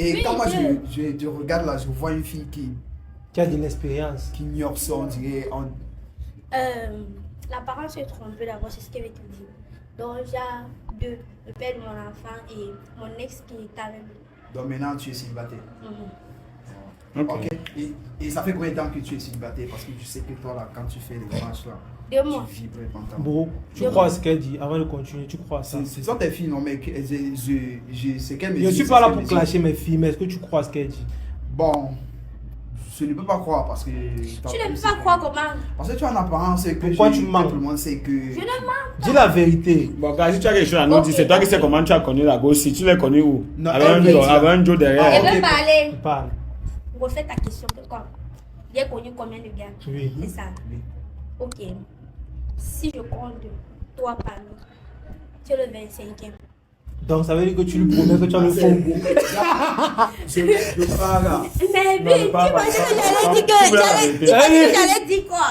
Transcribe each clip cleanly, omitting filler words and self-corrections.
Et Oui, quand moi je- je te regarde là, je vois une fille Tu as de l'expérience. qui ignore ça, on dirait. L'apparence est trompée d'abord, c'est ce qu'elle veut te dire. Donc, j'ai deux, le père de mon enfant et mon ex qui est avec lui. Donc maintenant tu es célibataire. Mhm. Ok. Ok. Et ça fait combien de temps que tu es célibataire? Parce que je sais que toi là, quand tu fais les matchs là, 2 mois. tu vibres pendant. Bro, tu Je- crois à ce qu'elle dit avant de continuer, tu crois à ça. Ce sont tes filles, non, mais c'est qu'elle me dit. Je suis c'est pas ce là qu'elle pour me dit. clasher mes filles, mais est-ce que tu crois à ce qu'elle dit? Bon, je ne peux pas croire parce que. Tu ne peux pas croire comment? Parce que tu as une apparence et que. Pourquoi tu que mens? tout le monde sait que. Je ne mens. Dis la vérité. Bon, gars, si tu as quelque chose à nous dire, c'est toi qui sais comment tu as connu la gauche. Si tu l'as connu où? Non, Avec elle veut avec un Joe Je derrière. ok. veux parler. Parle. Refais ta question. Quoi? J'ai connu combien de gars? Oui. C'est ça. Oui. Ok. Si je compte toi parmi, tu es le 25e. Donc ça veut dire que tu lui promets que tu as le fond. Je parle là. Mais Non, oui, tu pas- m'as dit que pas- j'allais dire pas- que pas- j'allais dire quoi?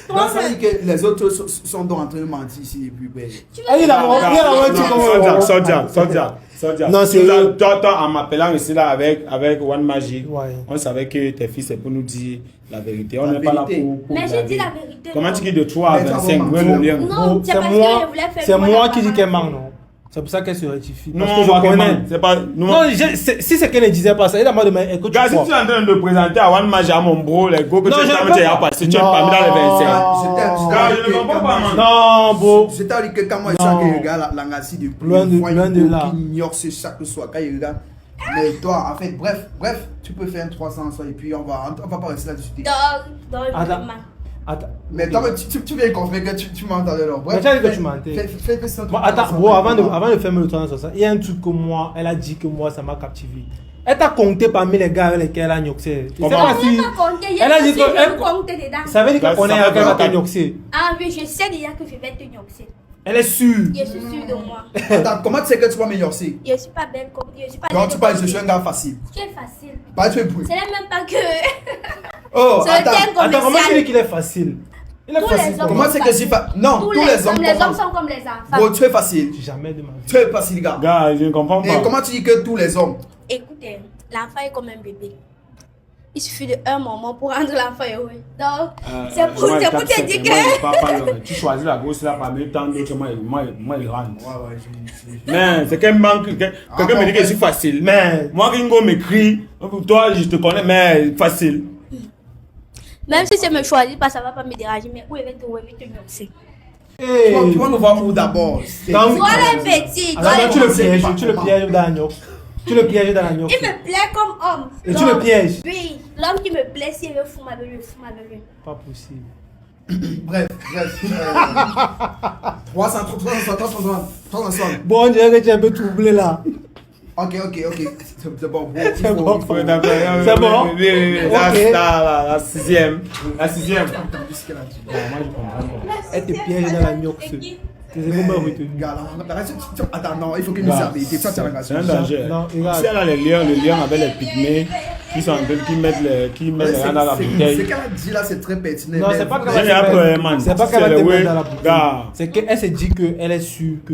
Donc Toi, ça veut dire que les autres sont donc en train de mentir ici et puis ben. tu Ah, il a Sodia. Non, c'est eux. Toi, en m'appelant ici là avec One Magic, Ouais. on savait que tes fils c'est pour nous dire la vérité. On La n'est pas là vérité. pour Mais j'ai blaguer. dit la vérité. Comment non. tu dis de 3 à Mais tu as 25? vraiment Ouais, menti. le lien. Non, c'est parce que je voulais faire C'est une moi bonne qui dis apparence. qu'elle ment, non? C'est pour ça qu'elle se rectifie. Parce Non, que je moi, connais. c'est pas. Non, si c'est qu'elle ne disait pas ça, elle a demandé, mais écoute, Gars, tu si crois. tu es en train de présenter à One Magic, à mon bro, les gars, que Non, tu je as peux pas. passé, tu es parmi dans les 25. Gars, je ne comprends pas, man. Non, bro. C'est-à-dire que quand moi je Non. sens que le gars la ngassi de Loin de là. qui ignore ce chaque soir quand il regarde. Mais toi, en fait, bref, tu peux faire un 300 ça et puis on va pas rester là discuter. Donc, je Attends. mens. Attends. Mais toi, tu viens confirmer que tu m'entendais alors. Mais tu as dit que tu mentais. Fais que ça. Bon, attends, bro, avant de fermer le 360, il y a un truc que moi, elle a dit que moi, ça m'a captivé. Elle t'a compté parmi les gars avec lesquels elle a gnoxé. Je sais Comment? pas Je si. n'ai pas compté. Elle a dit que. Je elle- vais compter dedans. Ça veut dire qu'elle Ça connaît fait avec elle pas- t'a gnoxé. Ah oui, je sais déjà que je vais te gnoxer. Elle est sûre. Je suis sûre de moi. Attends, comment tu sais que tu vas m'ignorer? Je suis pas belle comme. Je suis pas Donc belle tu parles, comme- je suis un gars facile. Tu es facile. Pas tu es bruit. Ce n'est même pas que. Oh, C'est le attends. thème Attends, comment tu dis commercial. qu'il est facile? Il est Tous les facile. hommes. Comment c'est que je pas. Non, tous les hommes. Les hommes comment- sont comme les enfants. Bro, tu es facile. Jamais de ma vie. Tu es facile, gars. Gars, je ne comprends Et pas. comment tu dis que tous les hommes? Écoutez, l'enfant est comme un bébé. Il suffit d'un moment pour rendre l'enfant heureux. Donc, c'est pour te dire que. Tu choisis la grosse là parmi tant d'autres, moi, il rentre. Ouais, Mais c'est qu'un manque. Quelqu'un me dit que je suis facile. Mais moi, Ringo m'écrit. Toi, je te connais, mais facile. Même si tu me choisis pas, ça va pas me déranger. Mais où est te gnoxer? Tu vas nous voir où d'abord? Donc- Toi, le petit. Alors, toi, tu le on sait pièges, pas tu le comment. pièges dans la gnox. Tu le pièges dans la gnox. il me plaît comme homme. Et tu le pièges. Oui, l'homme qui me plaît, s'il veut fou avec lui, fou avec lui. Pas possible. Bref. 360. Bon, on dirait que tu es un peu troublé là. Ok. C'est bon. C'est bon. C'est bon. Ok. La sixième. Elle te piège dans la gnox. Tes éléments retenus. Attends, non, il faut qu'il nous serve. C'est un danger. Non, regarde. Si elle a les lions avec les pygmées qui sont en train qui mettent les gens dans la Ce bouteille. qu'elle a dit là, c'est très pertinent. Non, mais- c'est pas J'ai un qu'elle problème, man. c'est pas C'est qu'elle va le te way. mettre dans la bouteille. Gars. C'est qu'elle s'est dit qu'elle est sûre que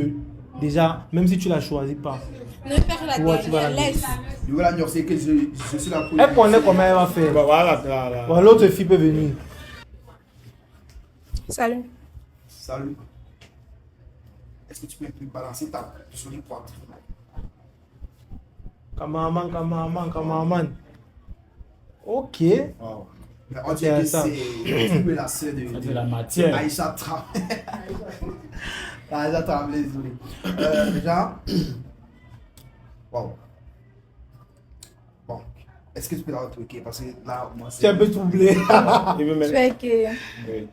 déjà, même si tu la choisis pas, Ne faire la Ouais, tu vas la laisse. Je veux la nuancer que je suis là pour. elle connaît comment elle va faire. Bah, voilà, là. Bon, l'autre fille peut venir. Salut. Salut. Est-ce que tu peux balancer ta jolie pointe? Cameraman. Ok. Wow. Mais on dirait que c'est un peu la sœur C'est la de matière. Aïcha Tremblay. Aïcha Tremblay, désolé. Déjà. Wow. Bon. Est-ce que tu peux la retweaker? Parce que là, moi, Tu es un peu troublé. Il veut mettre. Fais que. Oui.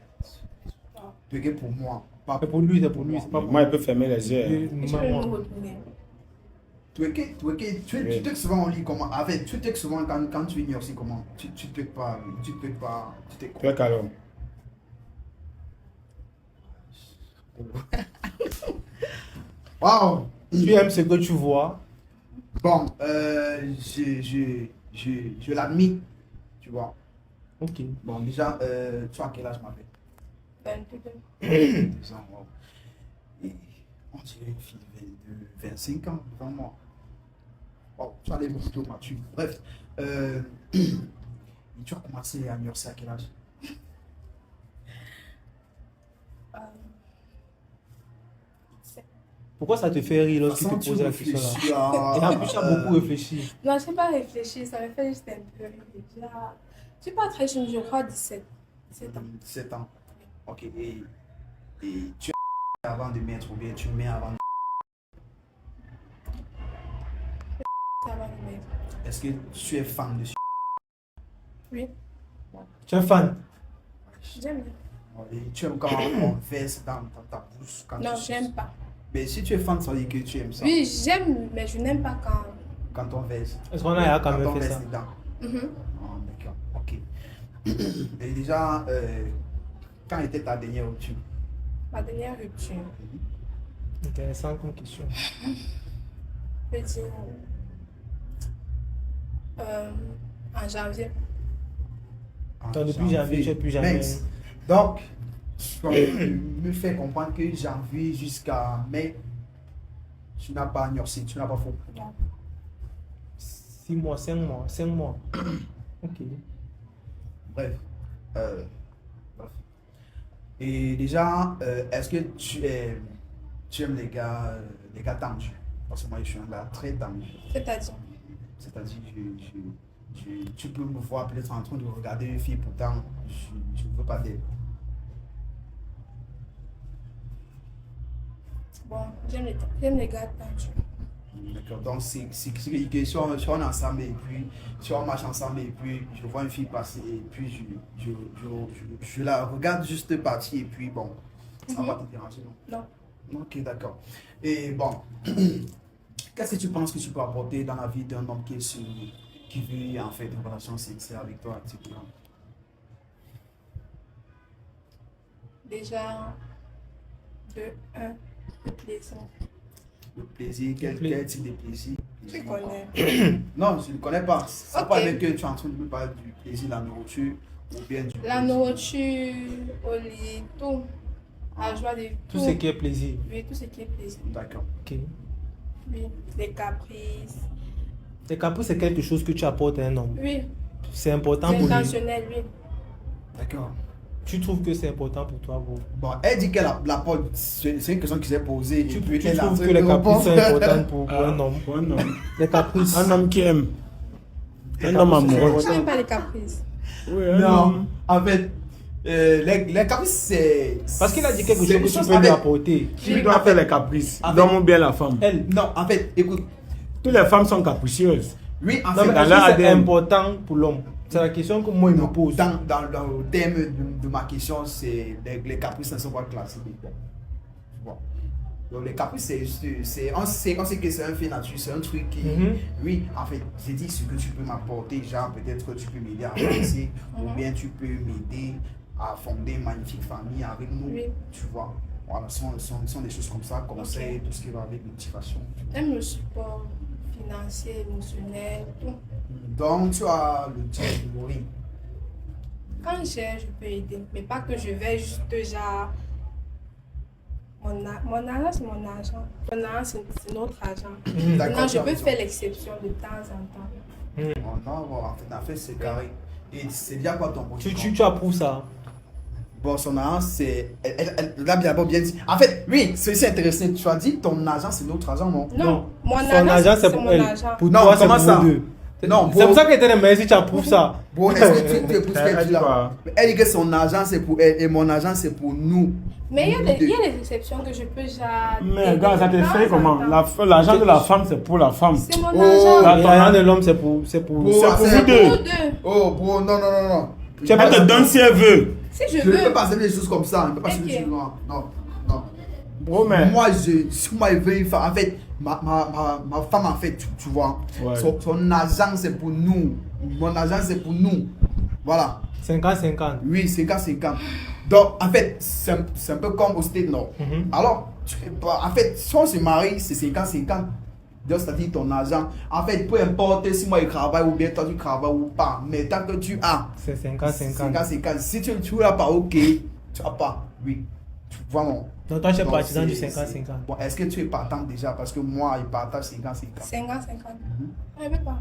Tweaker pour moi. Pas C'est pour lui, c'est pour lui. C'est pas pour Moi, il peut fermer les yeux. moi. Tweaker, tu tweaks souvent en ligne comment? Avec, tu tweaks souvent quand tu ignores aussi comment? Tu tweaks pas, tu tweaks Tu es calme. Wow! Tu aimes ce que tu vois. Bon, je l'admets, tu vois. Ok. Bon, déjà, tu as quel âge, ma belle? 2 ans, wow. Et on dirait une fille de 22, 25 ans devant moi. Oh, tu as les plutôt mature. Bref, tu as commencé à nurser à quel âge? Pourquoi ça te fait rire lorsqu'il te pose la question là? Et en plus, tu as beaucoup réfléchi. Non, je n'ai pas réfléchi, ça me fait juste un peu rire. Déjà, je suis pas très jeune, je crois 17 ans. 17 ans. Ok, et tu es avant de mettre ou bien tu mets avant de... Ça va me mettre. Est-ce que tu es fan de... Oui, Tu es fan? j'aime bien. Et tu aimes quand on verse dans ta bouche quand Non, tu... j'aime pas. Mais si tu es fan, ça veut dire que tu aimes ça. Oui, j'aime, mais je n'aime pas quand. Quand on verse. Est-ce qu'on a quand Quand même on fait verse ça? dedans. Mhm. Ah, d'accord, ok. Et déjà, quand était ta dernière rupture? Ma dernière rupture, Intéressant comme question. je peux dire en janvier. Donc, depuis janvier, tu n'es plus jamais. Mince. Donc, tu me fais comprendre que janvier jusqu'à mai, tu n'as pas nursé, tu n'as pas faux. Non. 6 mois, 5 mois, 5 mois. Ok. Bref. Bref. Et déjà, est-ce que tu aimes les gars tendus? Parce que moi, je suis un gars très tendu. C'est-à-dire, C'est-à-dire, tu peux me voir peut-être en train de regarder une fille, pourtant, je ne veux pas d'elle. bon, j'aime les gars tendus. D'accord, donc c'est que si on est ensemble et puis si on marche ensemble et puis je vois une fille passer et puis je la regarde juste partir et puis bon, ça va pas te déranger, non? Non. Ok, d'accord. Et bon, qu'est-ce que tu penses que tu peux apporter dans la vie d'un homme qui veut en fait une relation sincère avec toi, etc. Déjà, le plaisir. Le plaisir, quel type de plaisir? Tu connais. Non, je ne connais pas. C'est Ok. pas avec que tu es en train de me parler du plaisir, la nourriture ou bien du La plaisir. nourriture, au lit, tout. La joie de Tout ce qui est plaisir. Oui, tout ce qui est plaisir. D'accord. Ok. Oui, les caprices. Les caprices, c'est quelque chose que tu apportes à un homme. Oui, C'est important c'est pour lui. intentionnel, oui. D'accord. Tu trouves que c'est important pour toi, bro? Bon, elle dit qu'elle la porte. C'est une question qui s'est posée. Tu et puis elle a trouves fait que les une caprices sont réponse. importants pour un homme? Pour un homme. Les caprices. Un homme qui aime. Les Un homme caprices, c'est amoureux. Je n'aime pas les caprices. Oui, un Non, homme. en fait, les caprices, c'est. Parce qu'il a dit quelque chose c'est que une tu chose peux lui avec- apporter. Qui doit faire les caprices? Avec- Donne bien la femme. Elle. Non, en fait, écoute. Toutes les femmes sont capricieuses. Oui, en Non, fait, mais dans est-ce leur que c'est ADN. important pour l'homme? C'est la question que moi, il me non, pose. dans le thème de ma question, c'est les caprices ne sont pas classés. Bon. Donc, les caprices, on sait que c'est un fait nature, c'est un truc qui. Mhm. Oui, en fait, j'ai dit ce que tu peux m'apporter, genre peut-être que tu peux m'aider à avancer, ou bien tu peux m'aider à fonder une magnifique famille avec nous, Oui. tu vois. Voilà, ce sont des choses comme ça, conseils, tout ce qui va avec motivation. J'aime le support financier, émotionnel, tout. Donc, tu as le temps de mourir. Quand j'ai, je peux aider. Mais pas que je vais juste genre. Mon argent, c'est mon argent. Mon argent, c'est notre argent. D'accord, Non, tu je as peux raison. faire l'exception de temps en temps. Oh non, bon, en fait, c'est carré. Et c'est déjà quoi ton projet? Tu approuves ça? Bon, son argent, c'est. Elle a bien dit. En fait, oui, c'est intéressant. Tu as dit ton argent, c'est notre argent, non? Non, mon Son argent, c'est pour mon elle. argent. Pour Non, toi, c'est comment pour ça? vous deux. Non, C'est bon. pour ça qu'elle était mais si tu approuves ça. Bon, est-ce que tu épouses ce Elle qu'elle dit dit là? quoi? Mais elle dit que son argent, c'est pour elle et mon argent, c'est pour nous. Mais il y a Nous des, deux. il y a des exceptions que je peux genre. Mais aider regarde, ça de te temps fait en comment? temps. L'argent de la femme, c'est pour la femme. C'est mon Oh. argent. L'argent de l'homme, c'est pour. Bon, C'est pour c'est vous deux. Nous deux. Oh, bon, non. Tu as Elle te donne si elle veut. Si je Je ne peux veux. pas accepter des choses comme ça. Je ne peux pas Ok. accepter des choses. Non. Bro, mais. Moi, si moi, je veux une femme, en fait, ma femme, en fait, tu vois, Ouais. son argent, c'est pour nous. Mon argent, c'est pour nous. Voilà. 50-50. Oui, 50-50. Donc, en fait, c'est un peu comme au State Nord. Mhm. Alors, en fait, si on se marie, c'est 50-50. Donc, c'est-à-dire ton argent. En fait, peu importe si moi je travaille ou bien toi tu travailles ou pas, mais tant que tu as, C'est 50-50. 50-50. Si tu n'as pas, ok, tu n'as pas. Oui. Tu vois, non. Donc toi, tu es Donc, partisan du c'est- 50-50. Bon, est-ce que tu es partant déjà? Parce que moi, il partage 50-50. 50-50. Je ne veux pas.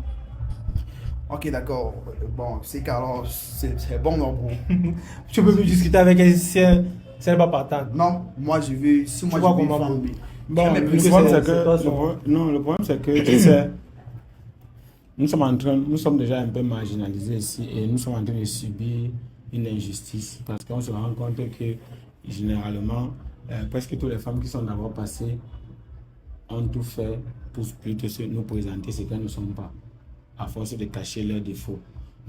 Ok, d'accord. Bon, c'est qu'alors, c'est bon, non, gros. Tu peux plus discuter avec elle si elle n'est pas partante. Non, moi, je veux. Si moi, vois je veux comment une vous- femme, Bon, je vais le plus problème, c'est- c'est que, c'est pas son- le problème, c'est que, tu sais, nous sommes déjà un peu marginalisés ici et nous sommes en train de subir une injustice parce qu'on se rend compte que, généralement, presque toutes les femmes qui sont d'abord passées ont tout fait pour plutôt nous présenter ce qu'elles ne sont pas, à force de cacher leurs défauts.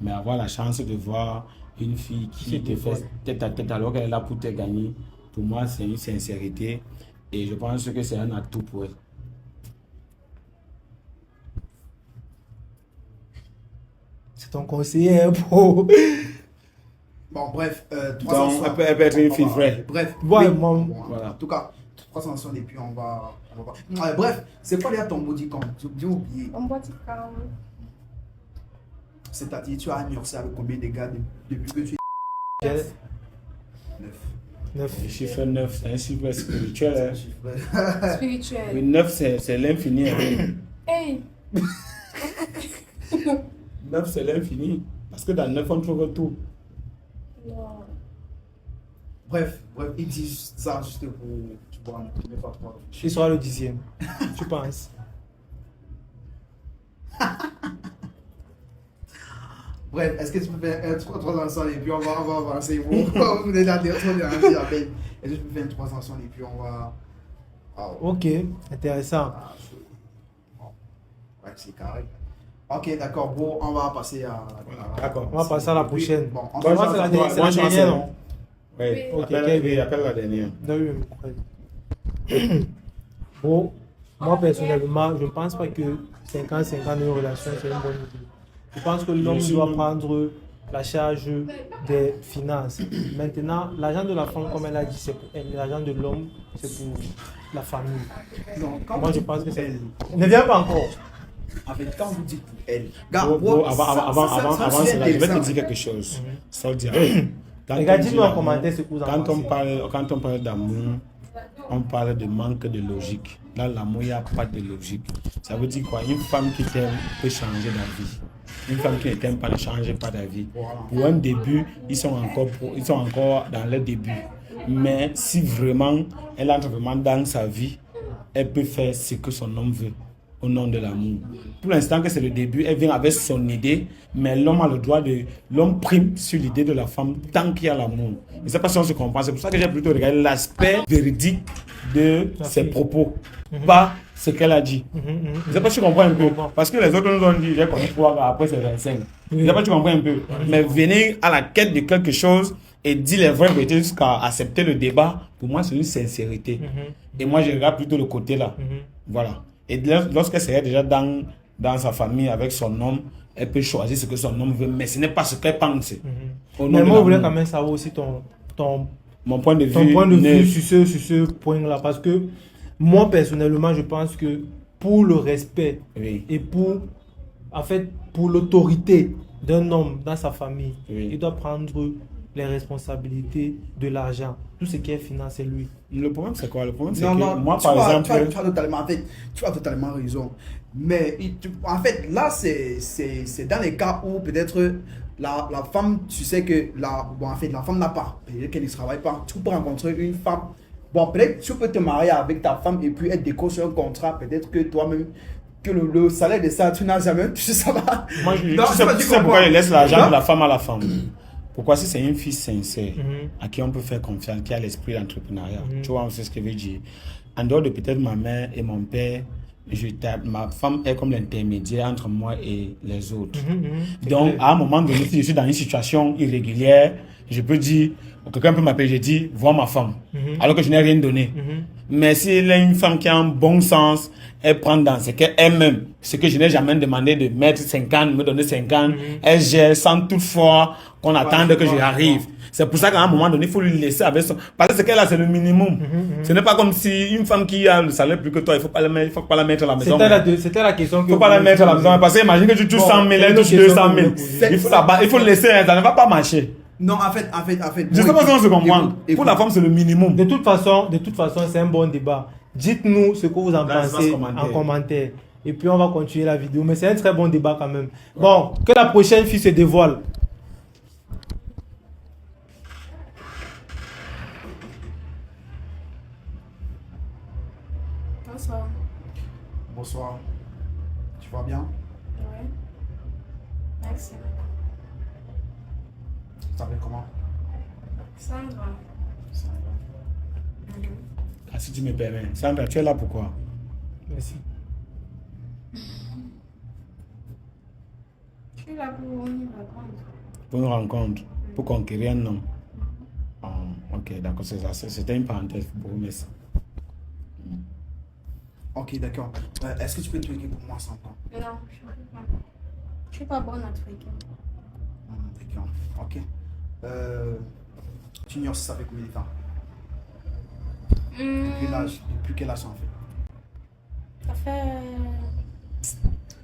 Mais avoir la chance de voir une fille qui te fait tête à tête alors qu'elle est là pour te gagner, pour moi, c'est une sincérité et je pense que c'est un atout pour elle. C'est ton conseiller pour... Bon, bref, Donc, elle peut être une fille vraie. Bref, Ouais, oui, moi- bon, voilà. En tout cas, 360 et puis on va bref, c'est quoi déjà ton body count? J'ai oublié. On boit du calme. C'est-à-dire, tu as amorcé avec combien de gars depuis que tu es 9? 9. Le chiffre 9, c'est un chiffre spirituel. Hein. Spirituel. Oui, 9, c'est l'infini. Hein. Hey! 9, c'est l'infini. Parce que dans 9, on trouve tout. Non. Bref, ils disent ça juste pour tu vois, ne pas trop. Il sera le 10e. Tu penses? Bref, est-ce que tu peux faire un 3 ensemble et puis on va avancer? Vous venez d'aller trop bien à peine. Est-ce que tu peux faire un 3 ensemble et puis on va. Ok, intéressant. Bon. Ouais, c'est carré. Ok, d'accord. Bon, on va passer à. D'accord. On va passer à la prochaine. Bon, on Moi, va c'est la Moi, c'est la je dernière, pense- non? Oui, Oui. appelle la dernière. Non, oui, oui. Bon, moi personnellement, je ne pense pas que 50-50 dans une relation, c'est une bonne idée. Je pense que l'homme Bien sûr. doit prendre la charge des finances. Maintenant, l'argent de la femme, comme elle a dit, c'est pour elle. L'argent de l'homme, c'est pour la famille. Non, quand Moi, vous je dites pense que c'est... elle, Ne viens pas encore. en fait, quand vous dites pour elle, gars, Bro, bro, avant c'est cela, je vais te intéressant. dire quelque chose. Sans dire. Quand Les gars, on dit dites-nous en l'amour, commentaire ce que vous en pensez. Quand on parle d'amour, on parle de manque de logique. Dans l'amour, il n'y a pas de logique. Ça veut dire quoi? Une femme qui t'aime peut changer d'avis. Une femme qui ne t'aime pas ne change pas d'avis. Pour un début, ils sont encore dans le début. Mais si vraiment elle entre vraiment dans sa vie, elle peut faire ce que son homme veut au nom de l'amour. Pour l'instant que c'est le début, elle vient avec son idée, mais l'homme a le droit de... L'homme prime sur l'idée de la femme tant qu'il y a l'amour. Je ne sais pas si on se comprend. C'est pour ça que j'ai plutôt regardé l'aspect véridique de ses propos, pas ce qu'elle a dit. Je ne sais pas si tu comprends un peu. Parce que les autres nous ont dit, j'ai connu 3 gars, après c'est 25. Je ne sais pas si tu comprends un peu. Mais venir à la quête de quelque chose et dire les vraies vérités jusqu'à accepter le débat, pour moi, c'est une sincérité. Et moi, je regarde plutôt le côté là. Voilà. Et lorsqu'elle serait déjà dans sa famille avec son homme, elle peut choisir ce que son homme veut, mais ce n'est pas ce qu'elle pense. Au nom Mais de moi, je voulais l'amour. quand même savoir aussi Mon point de vue, ton point de n'est- vue sur ce point-là. Parce que moi, personnellement, je pense que pour le respect Oui. et en fait, pour l'autorité d'un homme dans sa famille, Oui. il doit prendre les responsabilités de l'argent. Tout ce qui est finance, c'est lui. Le problème, c'est quoi? Le problème, c'est Non, que non, moi, tu par as- exemple... tu as totalement, en fait, tu as totalement raison. Mais en fait, là, c'est dans les cas où peut-être la femme, tu sais que en fait, la femme n'a pas, peut-être qu'elle ne travaille pas. Tu peux rencontrer une femme. Bon, peut-être tu peux te marier avec ta femme et puis être déco sur un contrat. Peut-être que toi-même, que le salaire de ça, tu n'as jamais touché ça. Va. Moi, Non, tu sais pourquoi comprends. je laisse l'argent Hein? de la femme à la femme? Pourquoi si c'est une fille sincère, Mhm. à qui on peut faire confiance, qui a l'esprit d'entrepreneuriat, Mhm. tu vois, c'est ce que je veux dire. En dehors de peut-être ma mère et mon père, ma femme est comme l'intermédiaire entre moi et les autres. C'est Donc, clair. à un moment donné, si je suis dans une situation irrégulière, je peux dire, quelqu'un peut m'appeler, je dis, vois ma femme, Mhm. alors que je n'ai rien donné. Mhm. Mais si elle est une femme qui a un bon sens, elle prend dans ce qu'elle-même, ce que je n'ai jamais demandé de mettre 50, me donner 50, elle gère sans toutefois qu'on attende que j'arrive. C'est pour ça qu'à un moment donné, il faut lui laisser avec son... Parce que ce qu'elle a, c'est le minimum. Ce n'est pas comme si une femme qui a le salaire plus que toi, il ne faut pas la mettre à la maison. C'était la question que Il ne faut pas la mettre à la maison. Parce que imagine que tu touches Bon, 100 000, c'est elle une touche question 200 que 000. vous posez. Il faut le laisser, ça ne va pas marcher. Non, en fait. Je sais pas si on se comprend. Écoute, Pour la femme, c'est le minimum. De toute façon, c'est un bon débat. Dites-nous ce que vous en Dans pensez commentaire. en commentaire. Et puis on va continuer la vidéo. Mais c'est un très bon débat quand même. Bon, que la prochaine fille se dévoile. Bonsoir. Bonsoir. Tu vas bien? Ouais. Merci. Tu t'appelles comment? Sandra. Ah, si tu me permets. Sandra, tu es là pourquoi? Merci. Je suis là pour une rencontre. Pour une rencontre, pour conquérir un homme. Ah, ok, d'accord, c'est ça. C'était une parenthèse pour vous, merci. Ok, d'accord. Est-ce que tu peux te tweaker pour moi sans temps? Non, je suis pas bonne à tweaker. D'accord, ok. Tu ignores si ça fait combien de temps? Depuis quel âge ça en fait? Ça fait,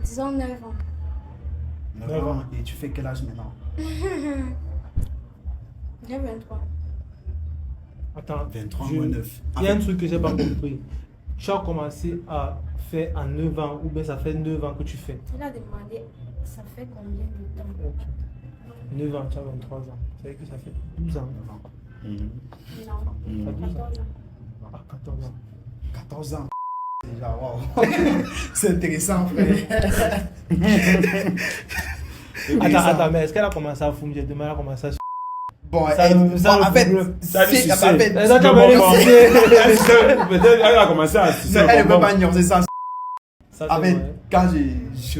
disons, 9 ans. 9 ans. Et tu fais quel âge maintenant? J'ai 23. Attends. 23 moins 9. Il y a un truc que j'ai pas compris. Tu as commencé à faire à 9 ans ou bien ça fait 9 ans que tu fais? Il a demandé, ça fait combien de temps? Ok. 9 ans, tu as 23 ans. Ça veut dire que ça fait 12 ans. Non, T'as 12 ans. 14 ans. Ah, 14 ans. 14 ans. Déjà, waouh. C'est intéressant, frère. Attends, mais est-ce qu'elle a commencé à fumer? J'ai demandé à commencer à... Bon, Ça, en fait, Ça lui sucer. Peut-être Peut-être elle a commencé à sucer. elle ne peut pas ignorer ça. Ça, En c'est fait, vrai. quand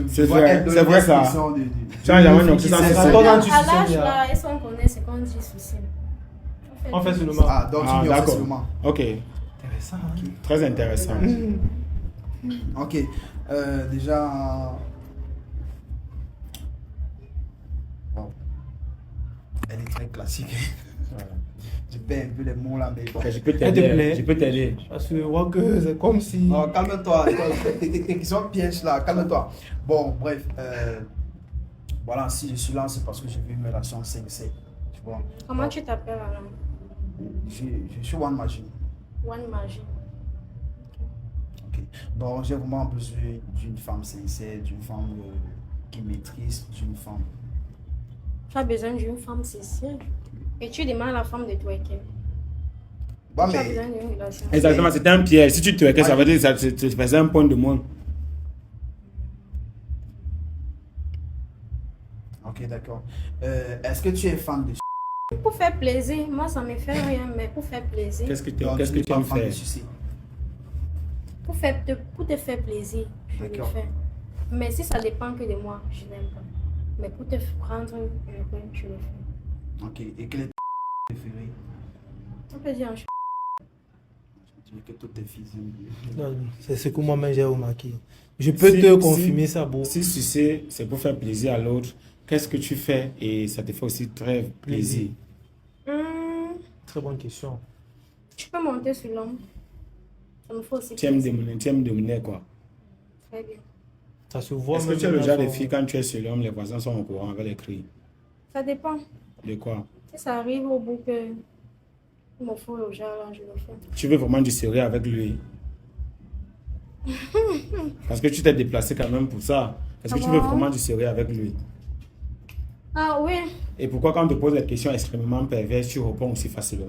C'est vois vrai, elle donner c'est vrai, ça. l'expression de- Tu as jamais ignoré ça, c'est ça. 14 ans, tu À l'âge suces, là, est-ce qu'on connaît ce qu'on dit souci? On fait seulement. Ah, donc tu Ah, ignores d'accord. seulement. Ok, Intéressant, hein? très intéressant. Ok. Déjà. Wow. Elle est très classique. Je perds un peu les mots là, mais bon. Ok, je peux Elle te t'aider. plaît? Je peux t'aider. Parce que je vois que c'est comme si... Non, calme-toi. Tes questions pièges là, calme-toi. Bon, bref. Voilà, si je suis là, c'est parce que j'ai vu une relation 5-7. Tu vois. Comment tu t'appelles alors? Je suis One Machine. One Magie. Ok. Donc, j'ai vraiment besoin d'une femme sincère, d'une femme qui maîtrise, d'une femme. Tu as besoin d'une femme sincère. Et tu demandes à la femme de twerker. Bon, Tu as mais. besoin d'une relation. Exactement, c'était un piège. Si tu te que ça veut dire que ça te faisait un point de moins. Ok, d'accord. Est-ce que tu es fan de Pour faire plaisir, moi ça me fait rien, mais pour faire plaisir, Qu'est-ce que Donc, tu n'es pas aimes fan de faire? sucer. pour te faire plaisir, je le D'accord. fais. Mais si ça dépend que de moi, je n'aime pas. Mais pour te prendre heureux, je le fais. Ok. Et quel est ton préféré? On peut dire, Tu veux que toutes tes filles aiment. Non, c'est ce que moi-même j'ai remarqué. Je peux Si- te si- confirmer ça, beau. Si sucer, c'est pour faire plaisir à l'autre, qu'est-ce que tu fais et ça te fait aussi très plaisir? Très bonne question. tu peux monter sur l'homme. Ça me faut aussi Tu aimes plaisir. dominer quoi? Très bien. Ça se voit. Est-ce que même tu es le dans genre de son- fille, quand tu es sur l'homme, les voisins sont au courant avec les cris? Ça dépend. De quoi? Si ça arrive au bout que il me faut au genre, là, je le fais. Tu veux vraiment du sérieux avec lui? Parce que tu t'es déplacé quand même pour ça. Est-ce que tu veux vraiment du sérieux avec lui? Ah oui. Et pourquoi quand on te pose des questions extrêmement perverses, tu réponds aussi facilement?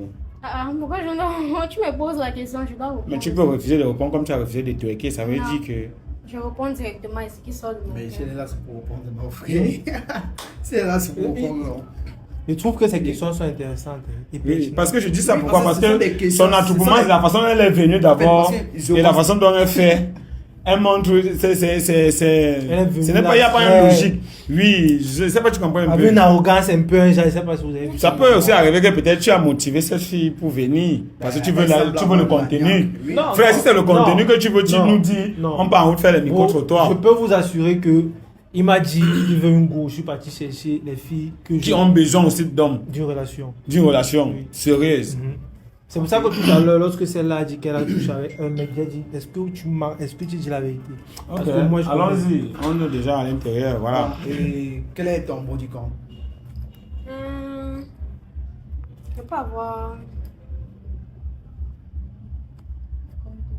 Pourquoi je dois... Tu me poses la question, je dois répondre. Mais tu peux refuser de répondre comme tu as refusé de twerker, ça veut Non. dire que... Je réponds directement et ce qui sort de mon Mais cœur. si elle est là, c'est pour répondre, mon frère. Si elle est là, c'est pour répondre, non. Je trouve que ces questions sont intéressantes. Et Oui, pertinentes. parce que je dis ça Oui, pourquoi? parce Parce que ce sont des que questions- son attroupement, ce sont des- la façon dont elle est venue d'abord parce que je et la pense- façon dont elle fait, elle montre, est venue ce n'est pas, il n'y a pas là, une logique. Oui, je ne sais pas, tu comprends un Avec une peu. arrogance un peu, je ne sais pas si vous avez vu. Ça peut aussi arriver que peut-être tu as motivé cette fille pour venir parce que tu veux, tu veux le contenu. Oui. Non. Frère, si c'est le contenu que tu veux, tu Non. nous dis, Non. on peut en route faire les Bon, je micro-trottoirs peux vous assurer que il m'a dit il veut une go. Je suis parti chercher les filles que qui ont besoin aussi d'hommes, d'une relation. d'une relation Oui. sérieuse. Mhm. C'est pour ça que tout à l'heure, lorsque celle-là a dit qu'elle a touché avec un mec, j'ai dit est-ce que tu dis la vérité? Parce que moi, je Allons-y, on est déjà à l'intérieur, voilà. Et quel est ton body count? Je peux avoir.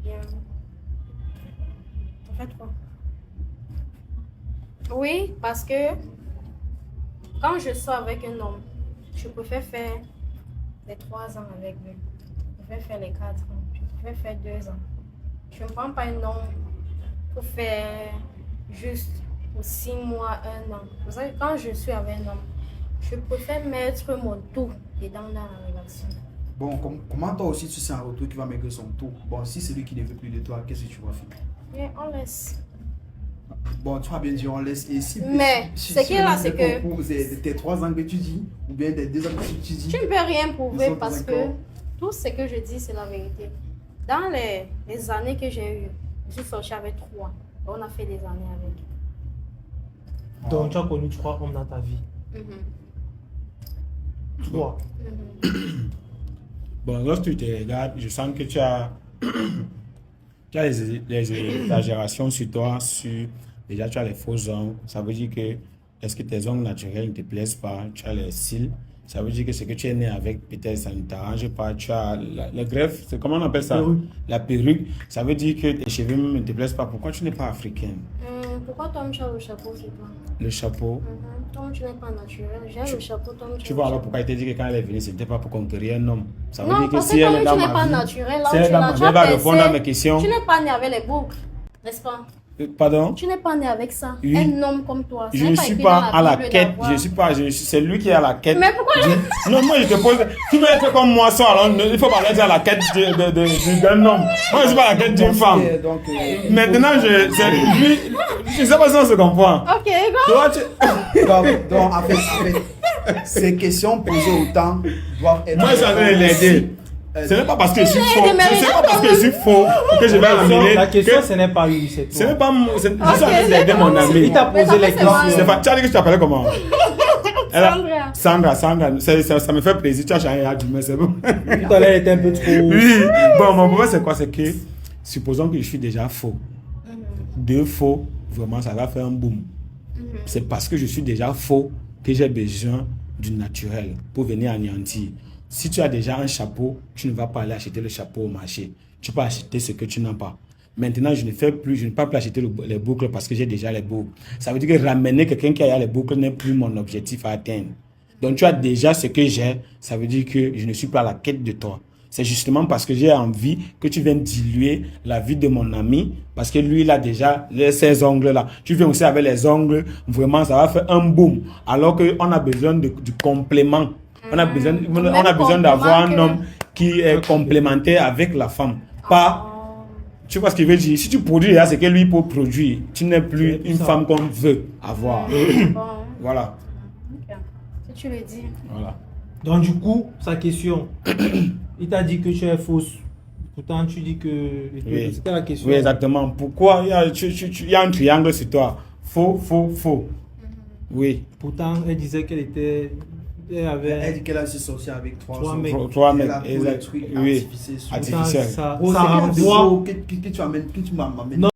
Bien. En fait, quoi? Oui, parce que quand je sors avec un homme, je préfère faire les 3 ans avec lui. Je préfère faire les 4 ans. Je préfère faire 2 ans. Je ne prends pas un homme pour faire juste pour 6 mois, 1 an. Vous savez, quand je suis avec un homme, je préfère mettre mon tout dedans dans la relation. Bon, comment toi aussi tu sens un retour qui va maigrir son tour? Bon, si c'est lui qui ne veut plus de toi, qu'est-ce que tu vas faire? Bien, on laisse. Bon, tu vas bien dire on laisse. Et si, Mais si, ce si qui est là, on c'est laisse que- pour tes 3 ans que tu dis, ou bien des 2 ans que tu dis. Tu ne peux rien Ils prouver sont parce que d'accord. tout ce que je dis, c'est la vérité. Dans les années que j'ai eues, je suis sortie avec 3. On a fait des années avec. Donc, tu as connu 3 hommes dans ta vie. Mhm. 3. Mhm. Bon, lorsque tu te regardes, je sens que tu as, tu as les exagérations sur toi, déjà tu as les faux ongles. Ça veut dire que, est-ce que tes ongles naturels ne te plaisent pas? Tu as les cils. Ça veut dire que ce que tu es né avec, peut-être ça ne t'arrange pas. Tu as le greffe, c'est comment on appelle ça? Perruque. La perruque. Ça veut dire que tes cheveux même ne te plaisent pas. Pourquoi tu n'es pas africaine? Pourquoi toi, tu as le chapeau, c'est toi? Le chapeau. Toi, tu n'es pas naturel. J'ai le chapeau, toi, Tu vois alors pourquoi il t'a dit que quand elle est venue, ce n'était pas pour conquérir un homme. Ça veut Non, dire que parce si que elle toi, est dans tu n'es ma pas vie, naturel. Là si où elle est tu dans l'as, ma tu vie, as elle va percé. répondre à mes questions. Tu n'es pas né avec les boucles, n'est-ce pas? Pardon? Tu n'es pas né avec ça. Oui. Un homme comme toi. Ce Je n'est ne pas suis écrit pas dans à la Bible quête, d'avoir- c'est lui qui est à la quête. Mais pourquoi Non, moi je te pose, tu veux être comme moi, ça, alors il faut pas être à la quête d'un homme. Moi je suis pas à la quête d'une femme. Donc, Maintenant, je sais pas si on se comprend. Ok, go. Tu vois, tu- donc, en fait, ces questions posées autant doivent être. Moi je suis en train de l'aider. Ce n'est pas parce que je suis faux, ce n'est pas parce que je suis faux que je vais l'amener. La question, que- ce n'est pas lui, c'est Ce toi. n'est pas moi, je suis en train d'aider mon ami. Il t'a Mais posé ça les fait mal. questions. Tu as dit que je t'appelais comment? Sandra. Sandra, ça me fait plaisir, tu as changé à mais c'est bon. Tout à l'heure, il était un peu trop. Oui, bon, mon problème c'est quoi? C'est que, supposons que je suis déjà faux. 2 faux, vraiment, ça va faire un boom. C'est parce que je suis déjà faux que j'ai besoin du naturel pour venir anéantir. Si tu as déjà un chapeau, tu ne vas pas aller acheter le chapeau au marché. Tu peux acheter ce que tu n'as pas. Maintenant, je ne peux pas plus acheter les boucles parce que j'ai déjà les boucles. Ça veut dire que ramener quelqu'un qui a les boucles n'est plus mon objectif à atteindre. Donc, tu as déjà ce que j'ai, ça veut dire que je ne suis pas à la quête de toi. C'est justement parce que j'ai envie que tu viennes diluer la vie de mon ami, parce que lui, il a déjà ces ongles-là. Tu viens aussi avec les ongles, vraiment, ça va faire un boom. Alors qu'on a besoin du complément. On a besoin d'avoir un homme qui est complémentaire avec la femme. Pas, tu vois ce qu'il veut dire? Si tu produis, c'est que lui peut produire. Tu n'es plus une femme qu'on veut avoir. Bon, Voilà. ok. Si tu le dis. Voilà. Donc, du coup, sa question, il t'a dit que tu es fausse. Pourtant, tu dis que. Oui. C'était la question. Oui, exactement. Pourquoi il y a un triangle sur toi? Faux, faux, faux. Oui. Pourtant, elle disait qu'elle était. Elle avait. Elle dit qu'elle a aussi sorti avec 3 Trois mecs. Trois mecs, Elle a pour exact. les trucs Oui. artificiels sur- Artificiel. Ça Oh, c'est renvoie. que tu m'amènes. Non,